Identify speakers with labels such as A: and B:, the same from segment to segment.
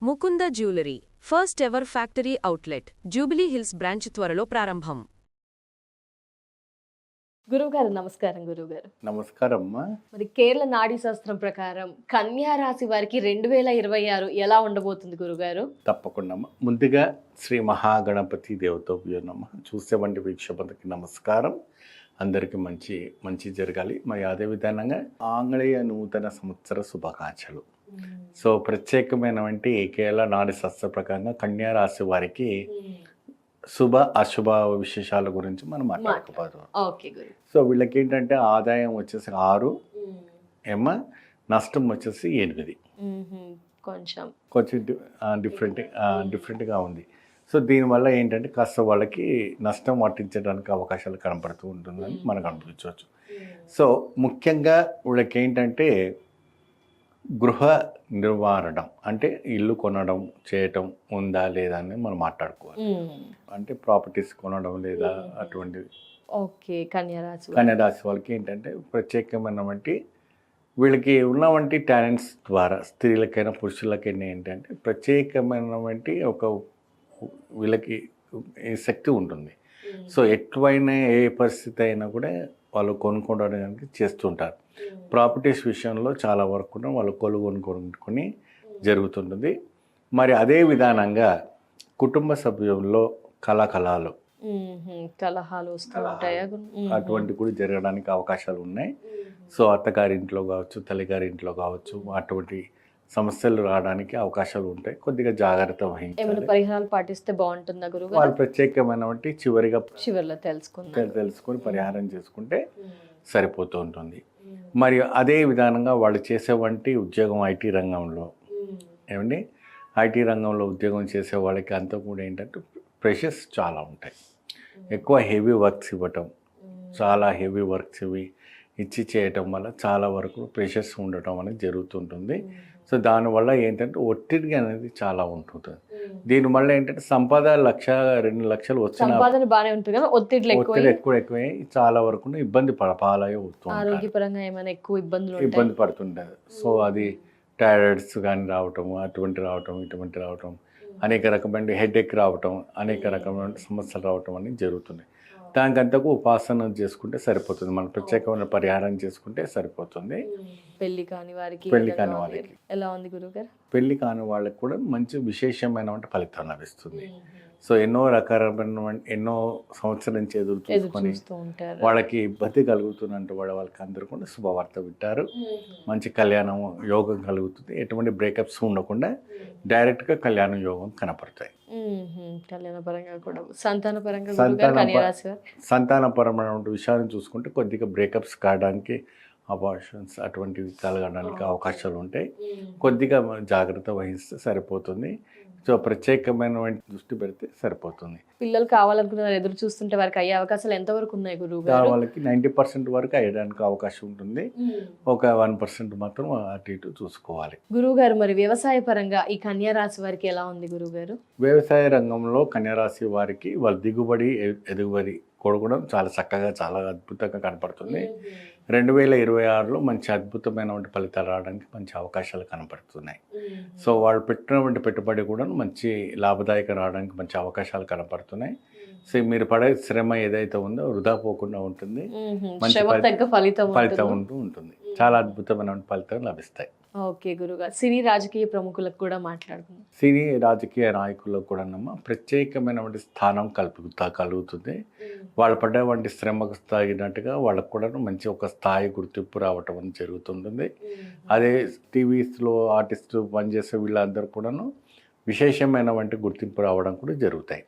A: Mukunda jewellery first ever factory outlet jubilee hills branch త్వరలో ప్రారంభం.
B: గురువుగారు నమస్కారం. గురువుగారు
C: నమస్కారం అమ్మా.
B: మరి కేరళ నాడీ శాస్త్రం ప్రకారం కన్యా రాశి వారికి 2026 ఎలా ఉండబోతుంది గురుగారు?
C: తప్పకుండా అమ్మా. ముందుగా శ్రీ మహాగణపతి దేవతోభ్యో నమః. చూసేవంటి వీక్షకులకి నమస్కారం. అందరికీ మంచి మంచి జరగాలి. మరి అదే విధంగా ఆంగ్లేయ నూతన సంవత్సర శుభాకాంక్షలు. సో ప్రత్యేకమైనటువంటి కేరళ నాడీ శాస్త్ర ప్రకారంగా కన్యా రాశి వారికి శుభ అశుభ విశేషాల గురించి మనం మాట్లాడుకోబోతున్నాం.
B: ఓకే గురు.
C: సో వీళ్ళకి ఏంటంటే ఆదాయం వచ్చేసి 6 నష్టం వచ్చేసి 8. కొంచెం డిఫరెంట్గా ఉంది. సో దీనివల్ల ఏంటంటే కాస్త వాళ్ళకి నష్టం పట్టించడానికి అవకాశాలు కనపడుతూ ఉంటుందని మనకు అనిపించవచ్చు. సో ముఖ్యంగా వీళ్ళకి ఏంటంటే గృహ నిర్వహణం అంటే ఇల్లు కొనడం చేయటం ఉందా లేదా అని మనం మాట్లాడుకోవాలి. అంటే ప్రాపర్టీస్ కొనడం లేదా అటువంటివి.
B: ఓకే. కన్యా
C: రాశి వాళ్ళకి ఏంటంటే ప్రత్యేకమైనటువంటి వీళ్ళకి ఉన్నవంటి టాలెంట్స్ ద్వారా స్త్రీలకైనా పురుషులకైనా ఏంటంటే ప్రత్యేకమైనటువంటి ఒక వీళ్ళకి శక్తి ఉంటుంది. సో ఎటువైనా ఏ పరిస్థితి అయినా కూడా వాళ్ళు కొనుక్కోవడానికి చేస్తుంటారు. ప్రాపర్టీస్ విషయంలో చాలా వరకు కూడా వాళ్ళు కొనుక్కొని జరుగుతుంటుంది. మరి అదే విధానంగా కుటుంబ సభ్యుల్లో కలహాలు
B: వస్తూ ఉంటాయా?
C: అటువంటి కూడా జరగడానికి అవకాశాలు ఉన్నాయి. సో అత్తగారింట్లో కావచ్చు, తల్లిగారింట్లో కావచ్చు, అటువంటి సమస్యలు రావడానికి అవకాశాలు ఉంటాయి. కొద్దిగా జాగ్రత్త వహించాలి.
B: పరిహారాలు పాటిస్తే బాగుంటుందా గురువు?
C: వాళ్ళు ప్రత్యేకమైనటువంటి చివరిలో తెలుసుకొని పరిహారం చేసుకుంటే సరిపోతూ ఉంటుంది. మరి అదే విధానంగా వాళ్ళు చేసేవంటి ఉద్యోగం ఐటీ రంగంలో ఐటీ రంగంలో ఉద్యోగం చేసే వాళ్ళకి అంతా కూడా ఏంటంటే ప్రెషర్స్ చాలా ఉంటాయి. ఎక్కువ హెవీ వర్క్స్ ఇవ్వటం, చాలా హెవీ వర్క్స్ ఇచ్చి చేయటం వల్ల చాలా వరకు ప్రెషర్స్ ఉండటం అనేది జరుగుతుంటుంది. సో దానివల్ల ఏంటంటే ఒత్తిడి అనేది చాలా ఉంటుంది. దీనివల్ల ఏంటంటే సంపద 1-2 లక్షలు వచ్చిన ఒత్తిడి ఎక్కువై చాలా వరకు ఇబ్బంది పాలయ్యే ఇబ్బంది పడుతుంటారు. సో అది టాయిలెట్స్ కానీ రావటము, ఇటువంటి రావటం, అనేక రకమైన హెడేక్ రావటం, అనేక రకమైన సమస్యలు రావటం అనేది జరుగుతున్నాయి. దానికంతకు ఉపాసన చేసుకుంటే సరిపోతుంది. మనం ప్రత్యేకమైన పరిహారం చేసుకుంటే సరిపోతుంది.
B: పెళ్లి కాని వారికి ఎలా ఉంది గురుగారు?
C: పెళ్లి కాని వాళ్ళకి కూడా మంచి విశేషమైన ఫలితం లభిస్తుంది. సో ఎన్నో సంవత్సరం నుంచి ఎదురు చూసుకొని వాళ్ళకి ఇబ్బంది కలుగుతున్నట్టు వాళ్ళకి అందరూ కూడా శుభవార్త వింటారు. మంచి కళ్యాణం యోగం కలుగుతుంది. ఎటువంటి బ్రేకప్స్ ఉండకుండా డైరెక్ట్గా కళ్యాణ యోగం కనపడతాయి. సంతానపరమైన విషయాన్ని చూసుకుంటే కొద్దిగా బ్రేకప్స్ కావడానికి, అబార్షన్స్ అటువంటివి కలగడానికి అవకాశాలు ఉంటాయి. కొద్దిగా జాగ్రత్త వహిస్తే సరిపోతుంది. సో ప్రత్యేకమైన దృష్టి పెడితే సరిపోతుంది.
B: పిల్లలు కావాలనుకున్న ఎదురు చూస్తుంటే వారికి అయ్యే అవకాశాలు ఎంతవరకు ఉన్నాయి గురువు?
C: వాళ్ళకి 90% వరకు అయ్యడానికి అవకాశం ఉంటుంది. ఒక 1% మాత్రం అటు ఇటు చూసుకోవాలి.
B: గురువు గారు, మరి వ్యవసాయ పరంగా ఈ కన్యా రాశి వారికి ఎలా ఉంది గురువు గారు?
C: వ్యవసాయ రంగంలో కన్యా రాశి వారికి వాళ్ళ దిగుబడి ఎదుగుబడి కూడా చాలా చక్కగా చాలా అద్భుతంగా కనపడుతుంది. 2026లో మంచి అద్భుతమైన ఫలితాలు రావడానికి మంచి అవకాశాలు కనపడుతున్నాయి. సో వాళ్ళు పెట్టినటువంటి పెట్టుబడి కూడా మంచి లాభదాయక రావడానికి మంచి అవకాశాలు కనపడుతున్నాయి. సో మీరు పడే శ్రమ ఏదైతే ఉందో వృధా పోకుండా ఉంటుంది. మంచి ఫలితం ఉంటుంది. చాలా అద్భుతమైన ఫలితం లభిస్తాయి.
B: ఓకే గురుగారు. సినీ రాజకీయ ప్రముఖులకు కూడా మాట్లాడుకుందాం.
C: సినీ రాజకీయ నాయకులకు కూడా ప్రత్యేకమైనటువంటి స్థానం కలుగుతుంది. వాళ్ళు పడ్డటువంటి శ్రమకు తగినట్టుగా వాళ్ళకు కూడా మంచి ఒక స్థాయి గుర్తింపు రావటం అని జరుగుతుంటుంది. అదే టీవీస్లో ఆర్టిస్టు పనిచేసే వీళ్ళందరూ కూడాను విశేషమైనటువంటి గుర్తింపు రావడం కూడా జరుగుతాయి.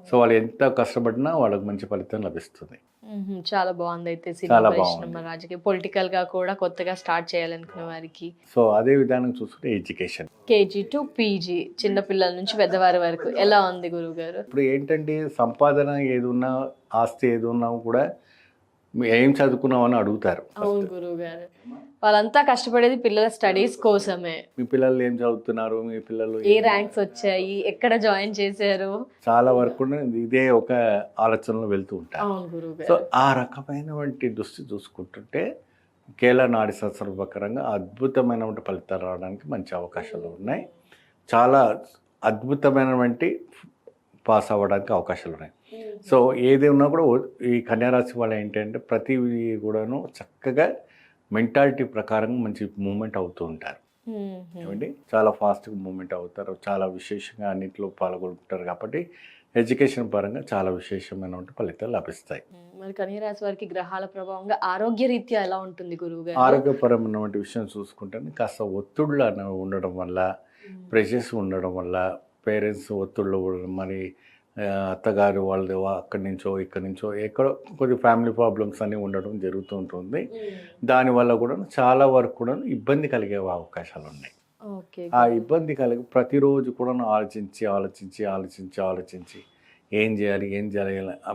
C: సో వాళ్ళు ఎంత కష్టపడినా వాళ్ళకి మంచి ఫలితం లభిస్తుంది.
B: చాలా బాగుంది. అయితే రాజకీయ పొలిటికల్ గా కూడా కొత్తగా స్టార్ట్ చేయాలనుకున్న వారికి
C: సో అదే విధానం చూసుకుంటే ఎడ్యుకేషన్
B: KG to PG చిన్న పిల్లల నుంచి పెద్దవారి వరకు ఎలా ఉంది గురువు గారు?
C: ఇప్పుడు ఏంటంటే సంపాదన ఏదున్నా ఆస్తి ఏదున్నా కూడా ఏం చదువుకున్నామని అడుగుతారు.
B: అవును గురువు గారు, వాళ్ళంతా కష్టపడేది పిల్లల స్టడీస్ కోసమే.
C: మీ పిల్లలు ఏం చదువుతున్నారు, మీ పిల్లలు
B: ఏ ర్యాంక్స్ వచ్చాయి, ఎక్కడ జాయిన్ చేశారు,
C: చాలా వరకు ఇదే ఒక ఆలోచనలో వెళ్తూ ఉంటారు. సో ఆ రకమైనటువంటి దృష్టి చూసుకుంటుంటే కేరళ నాడీ శాస్త్ర ప్రకారంగా అద్భుతమైన ఫలితాలు రావడానికి మంచి అవకాశాలు ఉన్నాయి. చాలా అద్భుతమైనటువంటి పాస్ అవ్వడానికి అవకాశాలు ఉన్నాయి. సో ఏది ఉన్నా కూడా ఈ కన్యారాశి వాళ్ళు ఏంటంటే ప్రతిదీ కూడాను చక్కగా మెంటాలిటీ ప్రకారం మంచి మూమెంట్ అవుతూ ఉంటారు. ఏమండి చాలా ఫాస్ట్గా మూమెంట్ అవుతారు, చాలా విశేషంగా అన్నింటిలో పాల్గొంటారు. కాబట్టి ఎడ్యుకేషన్ పరంగా చాలా విశేషమైన ఫలితాలు లభిస్తాయి.
B: మరి కన్యరాశి వారికి గ్రహాల ప్రభావంగా ఆరోగ్య రీత్యా ఎలా ఉంటుంది గురువు గారు?
C: ఆరోగ్యపరమైనటువంటి విషయం చూసుకుంటే కాస్త ఒత్తిళ్ళు అనేవి ఉండడం వల్ల, ప్రెషర్స్ ఉండడం వల్ల, పేరెంట్స్ ఒత్తిళ్ళు ఉండడం, మరి అత్తగారు వాళ్ళు అక్కడి నుంచో ఇక్కడి నుంచో ఎక్కడో కొద్ది ఫ్యామిలీ ప్రాబ్లమ్స్ అన్నీ ఉండడం జరుగుతూ ఉంటుంది. దానివల్ల కూడా చాలా వరకు కూడా ఇబ్బంది కలిగే అవకాశాలు ఉన్నాయి. ఆ ఇబ్బంది కలిగి ప్రతిరోజు కూడా ఆలోచించి ఏం చేయాలి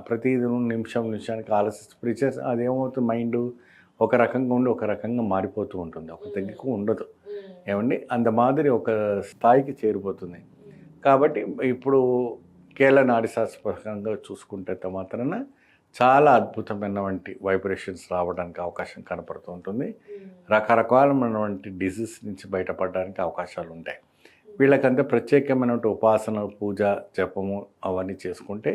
C: ప్రతి నిమిషానికి ఆలోచిస్తూ ప్రెషర్ అదేమవుతుంది, మైండ్ ఒక రకంగా ఉండి ఒక రకంగా మారిపోతూ ఉంటుంది, ఒక దగ్గరకు ఉండదు. ఏమండి అంత మాదిరి ఒక స్థాయికి చేరిపోతుంది. కాబట్టి ఇప్పుడు కేరళ నాడి శాస్త్రపరంగా చూసుకుంటే మాత్రాన చాలా అద్భుతమైనటువంటి వైబ్రేషన్స్ రావడానికి అవకాశం కనపడుతూ ఉంటుంది. రకరకాలమైనటువంటి డిసీజ్ నుంచి బయటపడడానికి అవకాశాలు ఉంటాయి. వీళ్ళకంతా ప్రత్యేకమైనటువంటి ఉపాసన, పూజ, జపము అవన్నీ చేసుకుంటే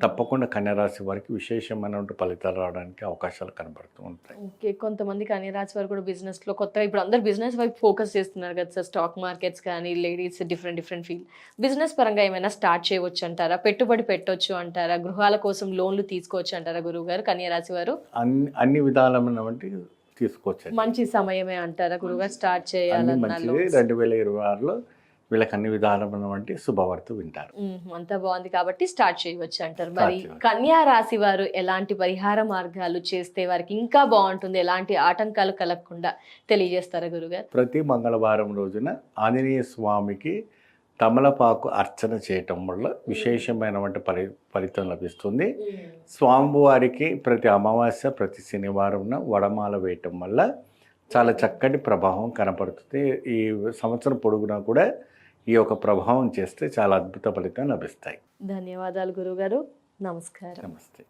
C: తప్పకుండా కన్యరాశి వారికి విశేషమైనటువంటి ఫలితాలు రావడానికి అవకాశాలు కనబడుతూ ఉంటాయి.
B: ఓకే, కొంతమంది కన్యరాశి వారు కూడా బిజినెస్లో కొత్తగా ఇప్పుడు అందరు బిజినెస్ వైపు ఫోకస్ చేస్తున్నారు కదా సార్. స్టాక్ మార్కెట్స్ కానీ లేడీస్ డిఫరెంట్ ఫీల్డ్ బిజినెస్ పరంగా ఏమైనా స్టార్ట్ చేయవచ్చు అంటారా? పెట్టుబడి పెట్టవచ్చు అంటారా? గృహాల కోసం లోన్లు తీసుకోవచ్చు అంటారా గురువు గారు కన్యరాశి వారు?
C: అన్ని విధాలమైనటువంటి తీసుకోవచ్చు.
B: మంచి సమయమే అంటారా గురువు గారు స్టార్ట్ చేయాలన్నా?
C: 2026లో వీళ్ళకి అన్ని విధాలమైనటువంటి శుభవార్త వింటారు.
B: అంతా బాగుంది కాబట్టి స్టార్ట్ చేయవచ్చు అంటారు. మరి కన్యా రాశి వారు ఎలాంటి పరిహార మార్గాలు చేస్తే వారికి ఇంకా బాగుంటుంది, ఎలాంటి ఆటంకాలు కలగకుండా తెలియజేస్తారా గురుగారు?
C: ప్రతి మంగళవారం రోజున ఆంజనేయ స్వామికి తమలపాకు అర్చన చేయటం వల్ల విశేషమైనటువంటి ఫలితం లభిస్తుంది. స్వామివారికి ప్రతి అమావాస్య, ప్రతి శనివారం వడమాల వేయటం వల్ల చాలా చక్కటి ప్రభావం కనపడుతుంది. ఈ సంవత్సరం పొడుగునా కూడా ఈ యొక్క ప్రభావం చేస్తే చాలా అద్భుత ఫలితాలు లభిస్తాయి.
B: ధన్యవాదాలు గురుగారు. నమస్కారం.
C: నమస్తే.